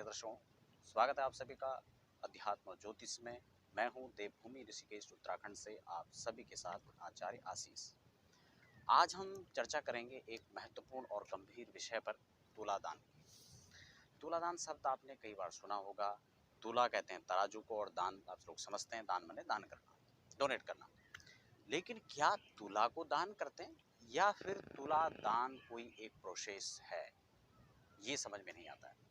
प्रिय दर्शकों, स्वागत है आप सभी का अध्यात्म और ज्योतिष में। मैं हूं देवभूमि ऋषिकेश उत्तराखंड से आप सभी के साथ आचार्य आशीष। आज हम चर्चा करेंगे एक महत्वपूर्ण और गंभीर विषय पर, तुलादान। तुलादान शब्द आपने कई बार सुना होगा। तुला कहते हैं तराजू को और दान आप लोग समझते हैं, दान माने दान करना, डोनेट करना। लेकिन क्या तुला को दान करते हैं या फिर तुला दान कोई एक प्रोसेस है, ये समझ में नहीं आता है।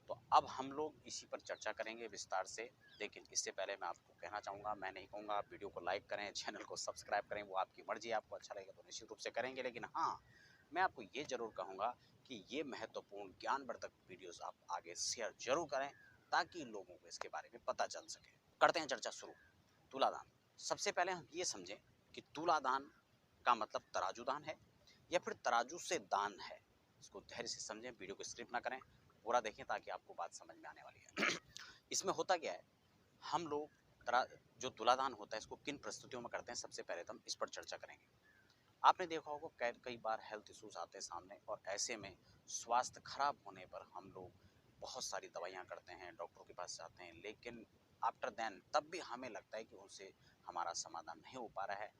तो अब हम लोग इसी पर चर्चा करेंगे विस्तार से। लेकिन इससे पहले मैं आपको कहना चाहूँगा, मैं नहीं कहूँगा आप वीडियो को लाइक करें, चैनल को सब्सक्राइब करें, वो आपकी मर्जी है। आपको अच्छा लगेगा तो निश्चित रूप से करेंगे, लेकिन हाँ, मैं आपको ये जरूर कहूँगा कि ये महत्वपूर्ण ज्ञानवर्धक वीडियोस आप आगे शेयर जरूर करें ताकि लोगों को इसके बारे में पता चल सके। करते हैं चर्चा शुरू। तुलादान। सबसे पहले हम ये समझें कि तुलादान का मतलब तराजू दान है या फिर तराजू से दान है। इसको धैर्य से समझें, वीडियो को स्किप ना करें, पूरा देखें ताकि आपको बात समझ में आने वाली है। इसमें होता क्या है, हम लोग जो तुलादान होता है इसको किन परिस्थितियों में करते हैं, सबसे पहले तो हम इस पर चर्चा करेंगे। आपने देखा होगा कई बार हेल्थ इश्यूज आते हैं सामने, और ऐसे में स्वास्थ्य खराब होने पर हम लोग बहुत सारी दवाइयाँ करते हैं, डॉक्टरों के पास जाते हैं, लेकिन आफ्टर देन तब भी हमें लगता है कि उनसे हमारा समाधान नहीं हो पा रहा है।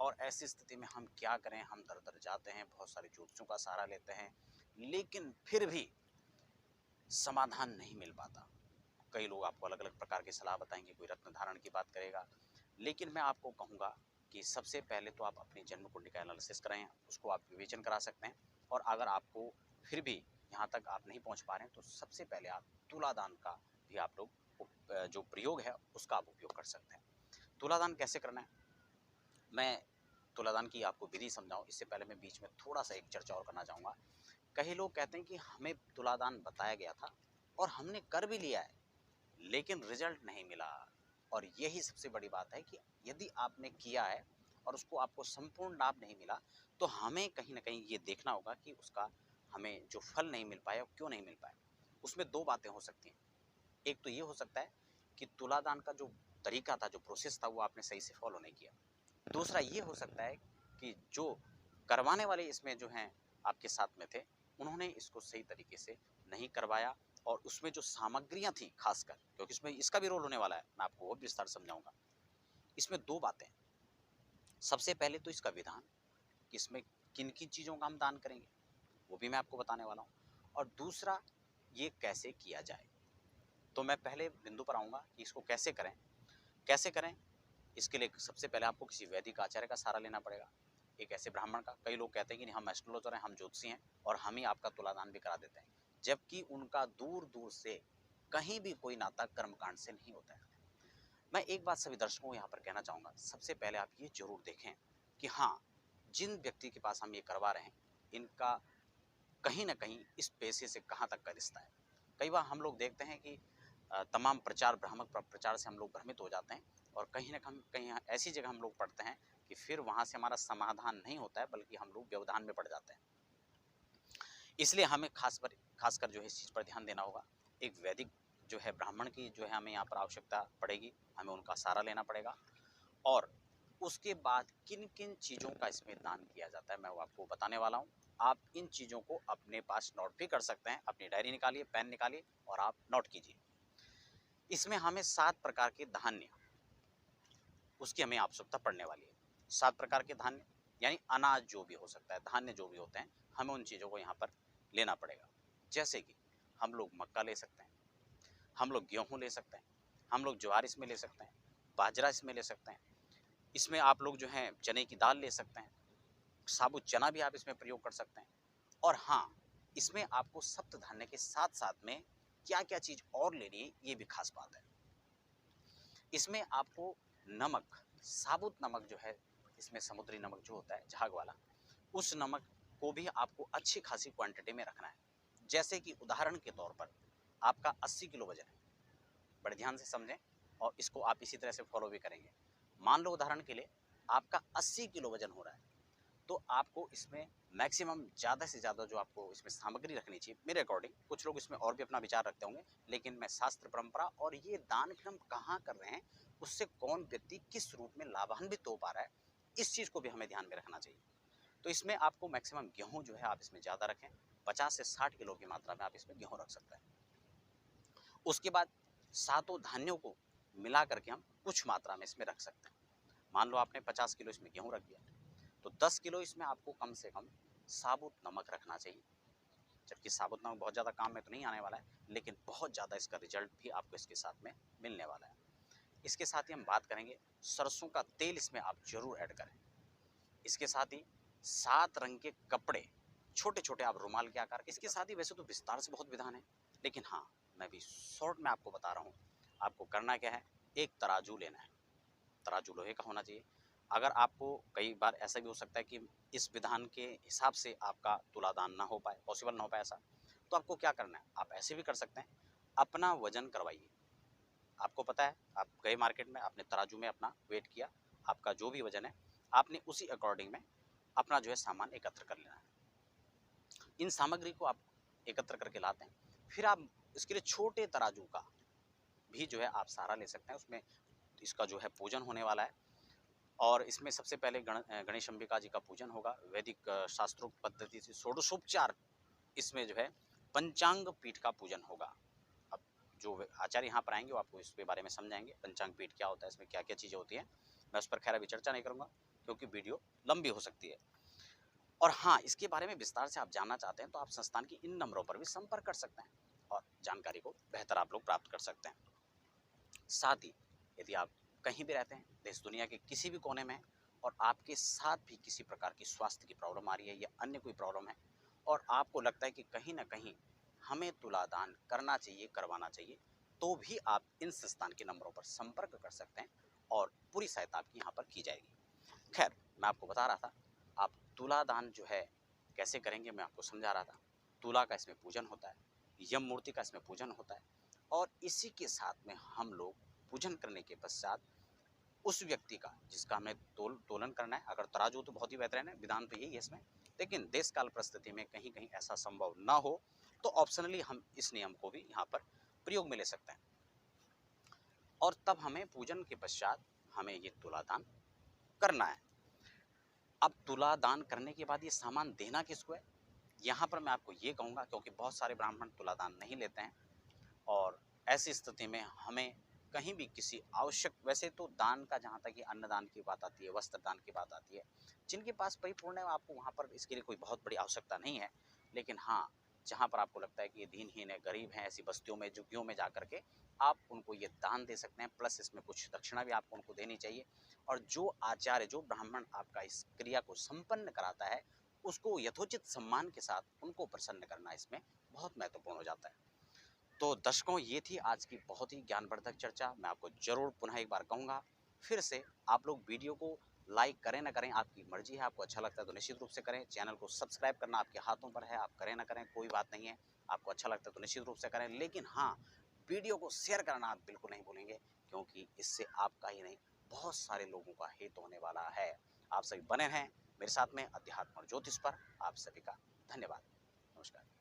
और ऐसी स्थिति में हम क्या करें, हम दर दर जाते हैं, बहुत सारी ज्योतिषियों का सहारा लेते हैं, लेकिन फिर भी समाधान नहीं मिल पाता। कई लोग आपको अलग अलग प्रकार की सलाह बताएंगे, कोई रत्न धारण की बात करेगा, लेकिन मैं आपको कहूँगा कि सबसे पहले तो आप अपनी जन्म कुंडली का एनालिसिस कराएं, उसको आप विवेचन करा सकते हैं। और अगर आपको फिर भी यहाँ तक आप नहीं पहुँच पा रहे हैं तो सबसे पहले आप तुलादान का भी आप लोग जो प्रयोग है उसका आप उपयोग कर सकते हैं। तुलादान कैसे करना है, मैं तुलादान की आपको विधि समझाऊं इससे पहले मैं बीच में थोड़ा सा एक चर्चा और करना चाहूँगा। कई लोग कहते हैं कि हमें तुलादान बताया गया था और हमने कर भी लिया है, लेकिन रिजल्ट नहीं मिला। और यही सबसे बड़ी बात है कि यदि आपने किया है और उसको आपको संपूर्ण लाभ नहीं मिला, तो हमें कहीं ना कहीं ये देखना होगा कि उसका हमें जो फल नहीं मिल पाया क्यों नहीं मिल पाया। उसमें दो बातें हो सकती हैं। एक तो ये हो सकता है कि तुलादान का जो तरीका था, जो प्रोसेस था, वो आपने सही से फॉलो नहीं किया। दूसरा ये हो सकता है कि जो करवाने वाले इसमें जो हैं आपके साथ में थे, उन्होंने इसको सही तरीके से नहीं करवाया। और उसमें जो सामग्रियां थी खासकर, क्योंकि इसमें इसका भी रोल होने वाला है, मैं आपको वो विस्तार समझाऊंगा। इसमें दो बातें, सबसे पहले तो इसका विधान, कि इसमें किन किन चीज़ों का हम दान करेंगे, वो भी मैं आपको बताने वाला हूँ। और दूसरा, ये कैसे किया जाए। तो मैं पहले बिंदु पर आऊँगा कि इसको कैसे करें। कैसे करें, इसके लिए सबसे पहले आपको किसी वैदिक आचार्य का सहारा लेना पड़ेगा, एक ऐसे ब्राह्मण का। कई लोग कहते हैं कि हम एस्ट्रोलॉजर हैं, हम ज्योतिषी हैं और हम ही आपका तुलादान भी करा देते हैं, जबकि उनका दूर दूर से कहीं भी कोई नाता कर्मकांड से नहीं होता है। मैं एक बात सभी दर्शकों को यहाँ पर कहना चाहूँगा, सबसे पहले आप ये जरूर देखें कि हाँ, जिन व्यक्ति के पास हम ये करवा रहे हैं, इनका कहीं ना कहीं इस पेशे से कहाँ तक का रिश्ता है। कई बार हम लोग देखते हैं कि तमाम प्रचार, भ्रामक प्रचार से हम लोग भ्रमित हो जाते हैं, और कहीं ना कहीं ऐसी जगह हम लोग पढ़ते हैं कि फिर वहाँ से हमारा समाधान नहीं होता है, बल्कि हम लोग व्यवधान में पड़ जाते हैं। इसलिए हमें खासकर जो है इस चीज़ पर ध्यान देना होगा। एक वैदिक जो है ब्राह्मण की जो है हमें यहाँ पर आवश्यकता पड़ेगी, हमें उनका सहारा लेना पड़ेगा। और उसके बाद किन किन चीज़ों का इसमें दान किया जाता है, मैं वो आपको बताने वाला हूँ। आप इन चीज़ों को अपने पास नोट भी कर सकते हैं, अपनी डायरी निकालिए, पेन निकालिए और आप नोट कीजिए। इसमें हमें 7 प्रकार के धान्य, उसकी हमें आवश्यकता पड़ने वाली है। 7 प्रकार के धान्य यानी अनाज जो भी हो सकता है, धान्य जो भी होते हैं, हमें उन चीज़ों को यहाँ पर लेना पड़ेगा। जैसे कि हम लोग मक्का ले सकते हैं, हम लोग गेहूँ ले सकते हैं, हम लोग ज्वार इसमें ले सकते हैं, बाजरा इसमें ले सकते हैं, इसमें आप लोग जो है चने की दाल ले सकते हैं, साबुत चना भी आप इसमें प्रयोग कर सकते हैं। और हाँ, इसमें आपको सप्त धान्य के साथ साथ में क्या क्या चीज़ और लेनी है, ये भी खास बात है। इसमें आपको नमक, साबुत नमक जो है, इसमें समुद्री नमक जो होता है झाग वाला, उस नमक को भी आपको अच्छी खासी क्वांटिटी में रखना है। जैसे कि उदाहरण के तौर पर आपका 80 किलो वजन है, बड़े ध्यान से समझें और इसको आप इसी तरह से फॉलो भी करेंगे। मान लो उदाहरण के लिए आपका 80 किलो वजन हो रहा है, तो आपको इसमें मैक्सिमम ज़्यादा से ज़्यादा जो आपको इसमें सामग्री रखनी चाहिए, मेरे अकॉर्डिंग, कुछ लोग इसमें और भी अपना विचार रखते होंगे, लेकिन मैं शास्त्र परंपरा और ये दान फिर हम कहाँ कर रहे हैं, उससे कौन व्यक्ति किस रूप में लाभान्वित हो पा रहा है, इस चीज़ को भी हमें ध्यान में रखना चाहिए। तो इसमें आपको मैक्सिमम गेहूँ जो है आप इसमें ज़्यादा रखें, 50 से 60 किलो की मात्रा में आप इसमें गेहूँ रख सकते हैं। उसके बाद सातों धान्यों को मिला करके हम कुछ मात्रा में इसमें रख सकते हैं। मान लो आपने 50 किलो इसमें गेहूँ रख दिया, तो 10 किलो इसमें आपको कम से कम साबुत नमक रखना चाहिए। जबकि साबुत नमक बहुत ज़्यादा काम में तो नहीं आने वाला है, लेकिन बहुत ज़्यादा इसका रिजल्ट भी आपको इसके साथ में मिलने वाला है। इसके साथ ही हम बात करेंगे सरसों का तेल, इसमें आप जरूर ऐड करें। इसके साथ ही 7 रंग के कपड़े, छोटे छोटे आप रुमाल के आकार। इसके साथ ही वैसे तो विस्तार से बहुत विधान है, लेकिन हाँ, मैं भी शॉर्ट में आपको बता रहा हूँ। आपको करना क्या है, एक तराजू लेना है। तराजू लोहे का होना चाहिए। अगर आपको कई बार ऐसा भी हो सकता है कि इस विधान के हिसाब से आपका तुलादान ना हो पाए, पॉसिबल ना हो पाए ऐसा, तो आपको क्या करना है, आप ऐसे भी कर सकते हैं, अपना वजन करवाइए। आपको पता है, आप गए मार्केट में, आपने तराजू में अपना वेट किया, आपका जो भी वजन है आपने उसी अकॉर्डिंग में अपना जो है सामान एकत्र कर लेना है। इन सामग्री को आप एकत्र करके लाते हैं, फिर आप इसके लिए छोटे तराजू का भी जो है आप सहारा ले सकते हैं। उसमें इसका जो है पूजन होने वाला है, और इसमें सबसे पहले गणेश अंबिका जी का पूजन होगा। वैदिक शास्त्रोक्त पद्धति से षोडशोपचार इसमें जो है पंचांग पीठ का पूजन होगा। अब जो आचार्य यहाँ पर आएंगे वो आपको इसके बारे में समझाएंगे, पंचांग पीठ क्या होता है, इसमें क्या क्या चीज़ें होती हैं। मैं उस पर खैर अभी चर्चा नहीं करूँगा क्योंकि वीडियो लंबी हो सकती है। और हाँ, इसके बारे में विस्तार से आप जानना चाहते हैं तो आप संस्थान की इन नंबरों पर भी संपर्क कर सकते हैं और जानकारी को बेहतर आप लोग प्राप्त कर सकते हैं। साथ ही यदि आप कहीं भी रहते हैं, देश दुनिया के किसी भी कोने में हैं, और आपके साथ भी किसी प्रकार की स्वास्थ्य की प्रॉब्लम आ रही है या अन्य कोई प्रॉब्लम है, और आपको लगता है कि कहीं ना कहीं हमें तुलादान करना चाहिए, करवाना चाहिए, तो भी आप इन संस्थान के नंबरों पर संपर्क कर सकते हैं और पूरी सहायता आपकी यहाँ पर की जाएगी। खैर, मैं आपको बता रहा था, आप तुलादान जो है कैसे करेंगे मैं आपको समझा रहा था। तुला का इसमें पूजन होता है, यम मूर्ति का इसमें पूजन होता है, और इसी के साथ में हम लोग पूजन करने के पश्चात उस व्यक्ति का जिसका हमें तोलन करना है, अगर तराजू तो बहुत ही बेहतरीन है, विधान तो यही है इसमें, लेकिन देश काल परिस्थिति में कहीं कहीं ऐसा संभव ना हो तो ऑप्शनली हम इस नियम को भी यहाँ पर प्रयोग में ले सकते हैं। और तब हमें पूजन के पश्चात हमें ये तुलादान करना है। अब तुलादान करने के बाद ये सामान देना किसको है, यहाँ पर मैं आपको ये कहूँगा, क्योंकि बहुत सारे ब्राह्मण तुलादान नहीं लेते हैं, और ऐसी स्थिति में हमें कहीं भी किसी आवश्यक, वैसे तो दान का जहाँ तक कि अन्नदान की बात आती है, वस्त्र दान की बात आती है, जिनके पास परिपूर्ण है आपको वहाँ पर इसके लिए कोई बहुत बड़ी आवश्यकता नहीं है। लेकिन हाँ, जहाँ पर आपको लगता है कि ये दीनहीन है, गरीब हैं, ऐसी बस्तियों में, झुग्गियों में जा करके आप उनको ये दान दे सकते हैं, प्लस इसमें कुछ दक्षिणा भी आपको उनको देनी चाहिए। और जो आचार्य, जो ब्राह्मण आपका इस क्रिया को संपन्न कराता है, उसको यथोचित सम्मान के साथ उनको प्रसन्न करना इसमें बहुत महत्वपूर्ण हो जाता है। तो दर्शकों, ये थी आज की बहुत ही ज्ञानवर्धक चर्चा। मैं आपको जरूर पुनः एक बार कहूँगा, फिर से आप लोग वीडियो को लाइक करें ना करें आपकी मर्जी है, आपको अच्छा लगता है तो निश्चित रूप से करें। चैनल को सब्सक्राइब करना आपके हाथों पर है, आप करें ना करें कोई बात नहीं है, आपको अच्छा लगता है तो निश्चित रूप से करें। लेकिन हाँ, वीडियो को शेयर करना आप बिल्कुल नहीं भूलेंगे, क्योंकि इससे आपका ही नहीं, बहुत सारे लोगों का हित होने वाला है। आप सभी बने रहें मेरे साथ में अध्यात्म और ज्योतिष पर। आप सभी का धन्यवाद। नमस्कार।